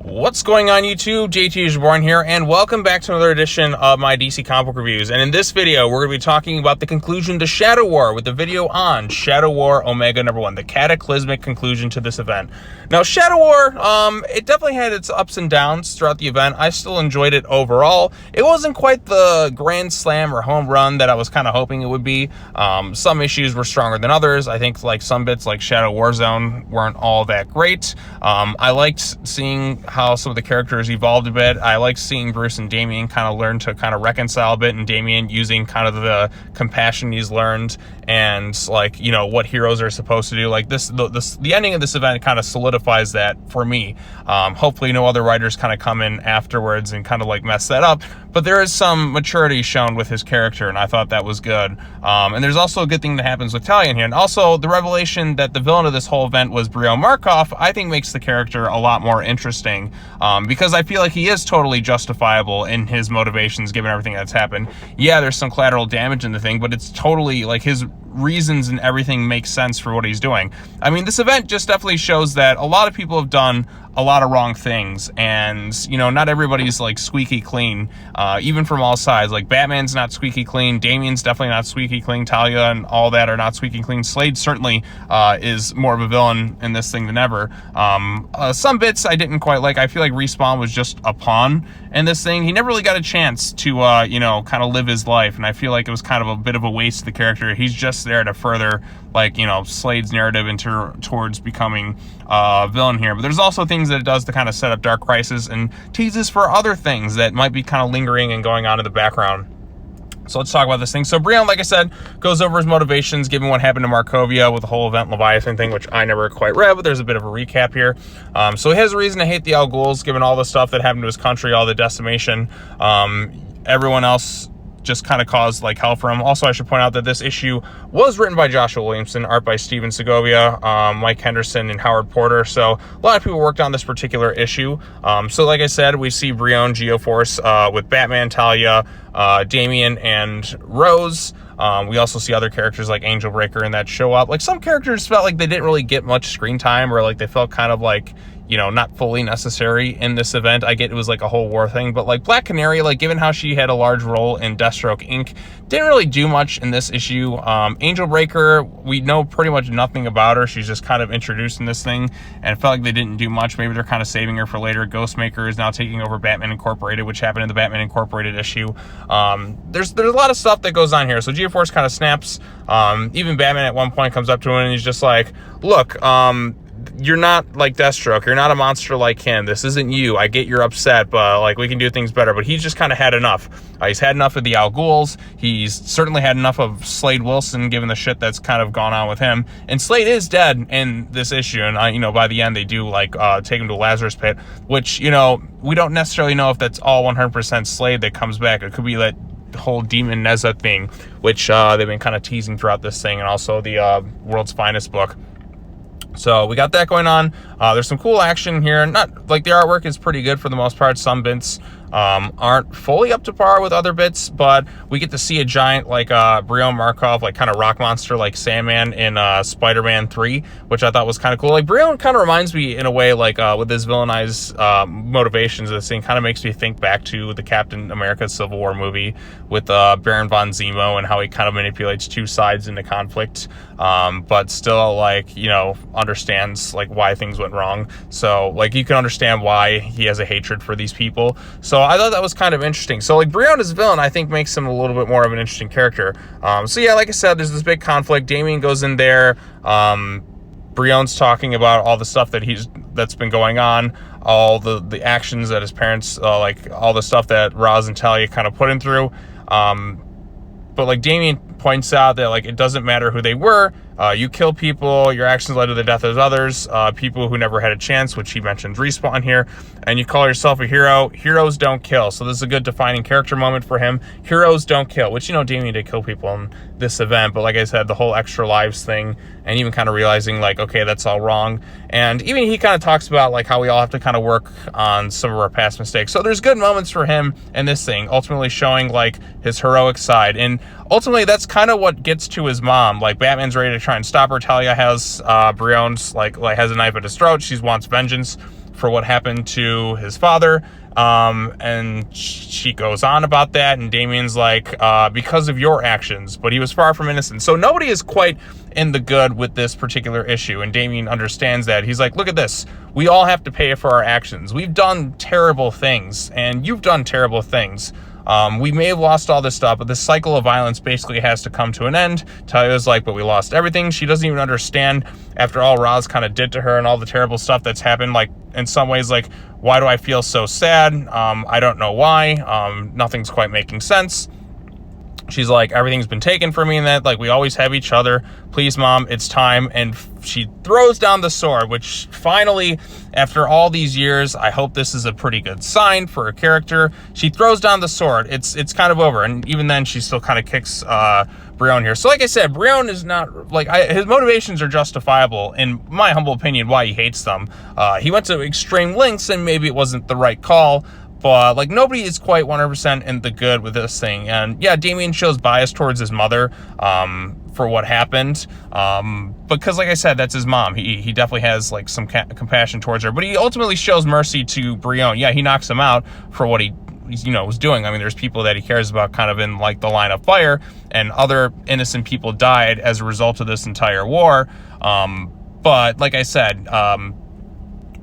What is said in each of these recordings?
What's going on YouTube? JT is Born here, and welcome back to another edition of my DC comic book reviews. And in this video, we're going to be talking about the conclusion to Shadow War with the video on Shadow War Omega #1, the cataclysmic conclusion to this event. Now, Shadow War, it definitely had its ups and downs throughout the event. I still enjoyed it overall. It wasn't quite the grand slam or home run that I was kind of hoping it would be. Some issues were stronger than others. I think like some bits like Shadow Warzone weren't all that great. I liked seeing how some of the characters evolved a bit. I like seeing Bruce and Damian kind of learn to kind of reconcile a bit, and Damian using kind of the compassion he's learned and like, you know, what heroes are supposed to do. Like the ending of this event kind of solidifies that for me. Hopefully no other writers kind of come in afterwards and kind of like mess that up, but there is some maturity shown with his character, and I thought that was good. And there's also a good thing that happens with Talia in here, and also the revelation that the villain of this whole event was Brion Markov, I think makes the character a lot more interesting, because I feel like he is totally justifiable in his motivations given everything that's happened. Yeah, there's some collateral damage in the thing, but it's totally like his reasons and everything makes sense for what he's doing. I mean, this event just definitely shows that a lot of people have done a lot of wrong things, and you know, not everybody's like squeaky clean, even from all sides. Like Batman's not squeaky clean, Damian's definitely not squeaky clean, Talia and all that are not squeaky clean. Slade certainly is more of a villain in this thing than ever. Some bits I didn't quite like. I feel like Respawn was just a pawn in this thing. He never really got a chance to you know, kind of live his life, and I feel like it was kind of a bit of a waste of the character. He's just there to further, like, you know, Slade's narrative towards becoming a villain here. But there's also things that it does to kind of set up Dark Crisis and teases for other things that might be kind of lingering and going on in the background. So let's talk about this thing. So Brion, like I said, goes over his motivations given what happened to Markovia with the whole event Leviathan thing, which I never quite read, but there's a bit of a recap here. So he has a reason to hate the Al Ghuls given all the stuff that happened to his country, all the decimation. Everyone else just kind of caused like hell for him. Also, I should point out that this issue was written by Joshua Williamson, art by Steven Segovia, Mike Henderson, and Howard Porter. So a lot of people worked on this particular issue. So like I said, we see Brion, Geo-Force with Batman, Talia, Damian, and Rose. We also see other characters like Angel Breaker and that show up. Like some characters felt like they didn't really get much screen time, or like they felt kind of like, you know, not fully necessary in this event. I get it was like a whole war thing, but like Black Canary, like given how she had a large role in Deathstroke Inc., didn't really do much in this issue. Angel Breaker, we know pretty much nothing about her. She's just kind of introduced in this thing, and it felt like they didn't do much. Maybe they're kind of saving her for later. Ghostmaker is now taking over Batman Incorporated, which happened in the Batman Incorporated issue. There's a lot of stuff that goes on here. So Geo-Force kind of snaps. Even Batman at one point comes up to him and he's just like, look, you're not like Deathstroke. You're not a monster like him. This isn't you. I get you're upset, but like we can do things better. But he's just kind of had enough. He's had enough of the Al Ghuls. He's certainly had enough of Slade Wilson, given the shit that's kind of gone on with him. And Slade is dead in this issue. And, you know, by the end, they do like take him to Lazarus Pit, which, you know, we don't necessarily know if that's all 100% Slade that comes back. It could be that whole Demon Neza thing, which they've been kind of teasing throughout this thing, and also the World's Finest book. So we got that going on. There's some cool action here. Not like the artwork is pretty good for the most part. Some bits aren't fully up to par with other bits, but we get to see a giant like Brion Markov, like kind of rock monster like Sandman in Spider-Man 3, which I thought was kind of cool. Like Brion kind of reminds me in a way like with his villainized motivations. This thing kind of makes me think back to the Captain America Civil War movie with Baron von Zemo, and how he kind of manipulates two sides into conflict, but still, like, you know, understands like why things went wrong. So like you can understand why he has a hatred for these people. So I thought that was kind of interesting. So like Brion as a villain, I think makes him a little bit more of an interesting character. So yeah, like I said, there's this big conflict. Damian goes in there. Brion's talking about all the stuff that's been going on, all the actions that his parents, like all the stuff that Roz and Talia kind of put him through. But like Damian points out that like it doesn't matter who they were. You kill people, your actions led to the death of others, people who never had a chance, which he mentions Respawn here, and you call yourself a hero. Heroes don't kill. So this is a good defining character moment for him. Heroes don't kill, which, you know, Damian did kill people in this event, but like I said, the whole extra lives thing, and even kind of realizing like, okay, that's all wrong. And even he kind of talks about like how we all have to kind of work on some of our past mistakes. So there's good moments for him in this thing, ultimately showing like his heroic side. And ultimately that's kind of what gets to his mom. Like Batman's ready to try and stop her. Talia has Brion's like has a knife at his throat. She wants vengeance. for what happened to his father. And she goes on about that, and Damien's like, because of your actions, but he was far from innocent. So nobody is quite in the good with this particular issue, and Damien understands that. He's like, look at this. We all have to pay for our actions. We've done terrible things, and you've done terrible things. We may have lost all this stuff, but this cycle of violence basically has to come to an end. Talia's like, but we lost everything. She doesn't even understand, after all Roz kind of did to her and all the terrible stuff that's happened, like, in some ways, like, why do I feel so sad? I don't know why. Nothing's quite making sense. She's like, everything's been taken from me, and that, like, we always have each other. Please, Mom, it's time. And she throws down the sword, which finally, after all these years, I hope this is a pretty good sign for a character. She throws down the sword. It's kind of over. And even then, she still kind of kicks Brion here. So like I said, Brion is not, like, his motivations are justifiable, in my humble opinion, why he hates them. He went to extreme lengths, and maybe it wasn't the right call. But, like, nobody is quite 100% in the good with this thing. And, yeah, Damien shows bias towards his mother for what happened. Because, like I said, that's his mom. He definitely has, like, some compassion towards her. But he ultimately shows mercy to Brion. Yeah, he knocks him out for what he was doing. I mean, there's people that he cares about kind of in, like, the line of fire. And other innocent people died as a result of this entire war. But, like I said,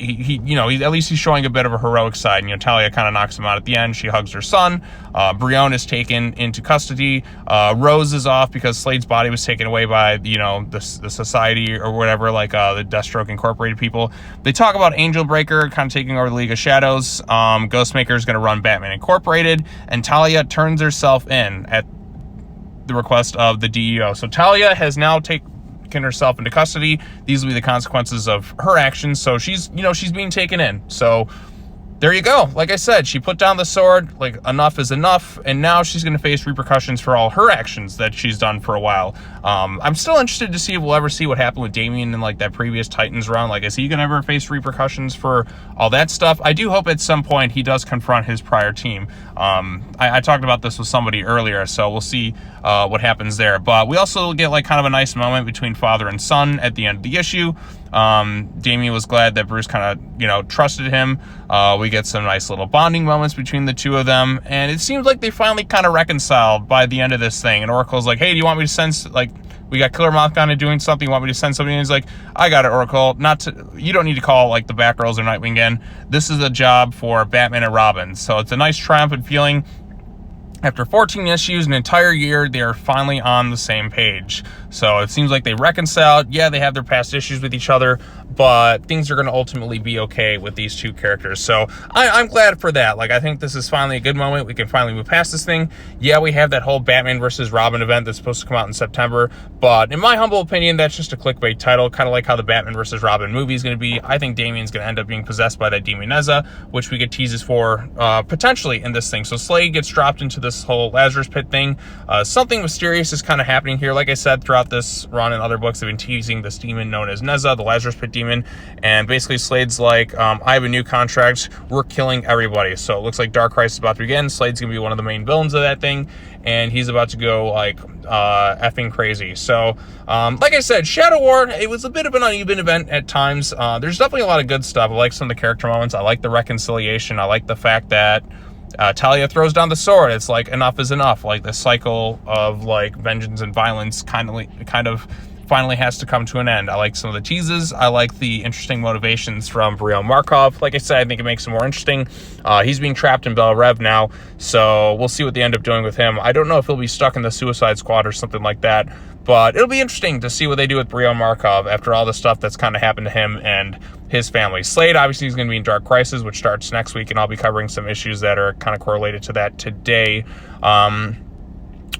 he at least he's showing a bit of a heroic side. Talia kind of knocks him out at the end. She hugs her son. Brion is taken into custody. Rose is off because Slade's body was taken away by, the society or whatever, like the Deathstroke Incorporated people. They talk about Angel Breaker kind of taking over the League of Shadows. Ghostmaker is going to run Batman Incorporated, and Talia turns herself in at the request of the DEO. So Talia has now taken herself into custody. These will be the consequences of her actions. So she's being taken in. So there you go. Like I said, she put down the sword. Like, enough is enough. And now she's going to face repercussions for all her actions that she's done for a while. I'm still interested to see if we'll ever see what happened with Damien in, like, that previous Titans run. Like, is he going to ever face repercussions for all that stuff? I do hope at some point he does confront his prior team. I talked about this with somebody earlier, so we'll see what happens there. But we also get, like, kind of a nice moment between father and son at the end of the issue. Damien was glad that Bruce kind of, trusted him. We get some nice little bonding moments between the two of them, and it seems like they finally kind of reconciled by the end of this thing. And Oracle's like, hey, do you want me to send, like, we got Killer Moth kind of doing something, you want me to send something? And he's like, I got it, Oracle. You don't need to call, like, the Batgirls or Nightwing in. This is a job for Batman and Robin. So it's a nice triumphant feeling. After 14 issues, an entire year, they're finally on the same page. So it seems like they reconciled. Yeah, they have their past issues with each other, but things are going to ultimately be okay with these two characters. So I'm glad for that. Like, I think this is finally a good moment. We can finally move past this thing. Yeah, we have that whole Batman versus Robin event that's supposed to come out in September, but in my humble opinion, that's just a clickbait title, kind of like how the Batman versus Robin movie is going to be. I think Damien's going to end up being possessed by that demon Neza, which we get teases for potentially in this thing. So Slade gets dropped into this whole Lazarus Pit thing. Something mysterious is kind of happening here. Like I said, throughout this run and other books, they've been teasing this demon known as Neza, the Lazarus Pit demon, and basically Slade's like, I have a new contract, we're killing everybody. So it looks like Dark Crisis is about to begin. Slade's gonna be one of the main villains of that thing, and he's about to go, like, effing crazy. So like I said, Shadow War, it was a bit of an uneven event at times. There's definitely a lot of good stuff. I like some of the character moments. I like the reconciliation. I like the fact that Talia throws down the sword. It's like, enough is enough. Like, the cycle of, like, vengeance and violence kind of finally has to come to an end. I like some of the teases. I like the interesting motivations from Brion Markov. Like I said, I think it makes it more interesting. He's being trapped in Belle Reve now, so we'll see what they end up doing with him. I don't know if he'll be stuck in the Suicide Squad or something like that, but it'll be interesting to see what they do with Brion Markov after all the stuff that's kind of happened to him and his family. Slade obviously is going to be in Dark Crisis, which starts next week, and I'll be covering some issues that are kind of correlated to that today.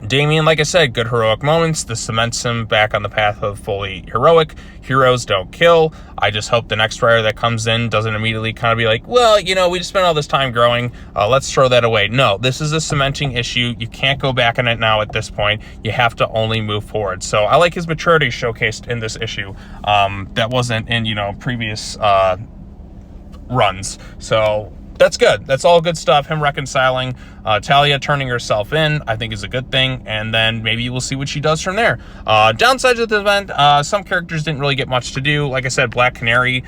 Damien, like I said, good heroic moments. This cements him back on the path of fully heroic. Heroes don't kill. I just hope the next writer that comes in doesn't immediately kind of be like, well, we just spent all this time growing. Let's throw that away. No, this is a cementing issue. You can't go back on it now at this point. You have to only move forward. So I like his maturity showcased in this issue. That wasn't in, previous runs. So that's good. That's all good stuff. Him reconciling, Talia turning herself in, I think is a good thing. And then maybe we'll see what she does from there. Downsides of the event, some characters didn't really get much to do. Like I said, Black Canary,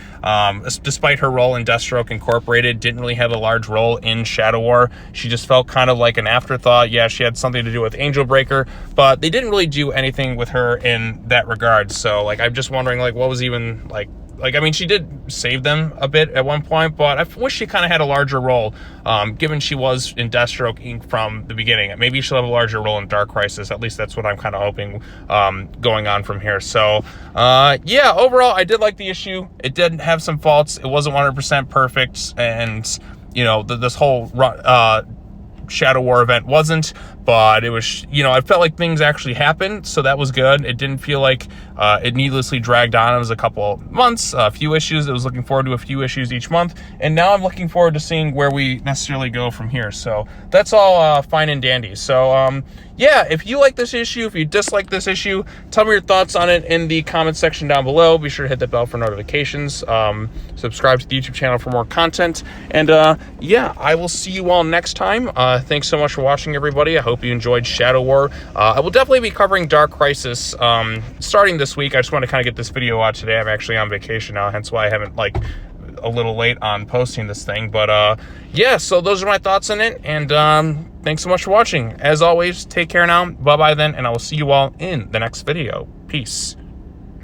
despite her role in Deathstroke Incorporated, didn't really have a large role in Shadow War. She just felt kind of like an afterthought. Yeah, she had something to do with Angel Breaker, but they didn't really do anything with her in that regard. So, like, I'm just wondering, like, what was even, like, I mean, she did save them a bit at one point, but I wish she kind of had a larger role, given she was in Deathstroke Inc. from the beginning. Maybe she'll have a larger role in Dark Crisis. At least that's what I'm kind of hoping going on from here. So, yeah, overall, I did like the issue. It did have some faults. It wasn't 100% perfect, and, you know, this whole Shadow War event wasn't, but it was, you know, I felt like things actually happened, so that was good. It didn't feel like it needlessly dragged on. It was a couple months, a few issues. I was looking forward to a few issues each month, and now I'm looking forward to seeing where we necessarily go from here. So that's all fine and dandy. So yeah, if you like this issue, if you dislike this issue, tell me your thoughts on it in the comment section down below. Be sure to hit the bell for notifications. Subscribe to the YouTube channel for more content. And yeah, I will see you all next time. Thanks so much for watching, everybody. I hope you enjoyed Shadow War. I will definitely be covering Dark Crisis starting this week. I just want to kind of get this video out today. I'm actually on vacation now, hence why I haven't, like, a little late on posting this thing. But yeah, so those are my thoughts on it. And thanks so much for watching. As always, take care now. Bye-bye then, and I will see you all in the next video. Peace.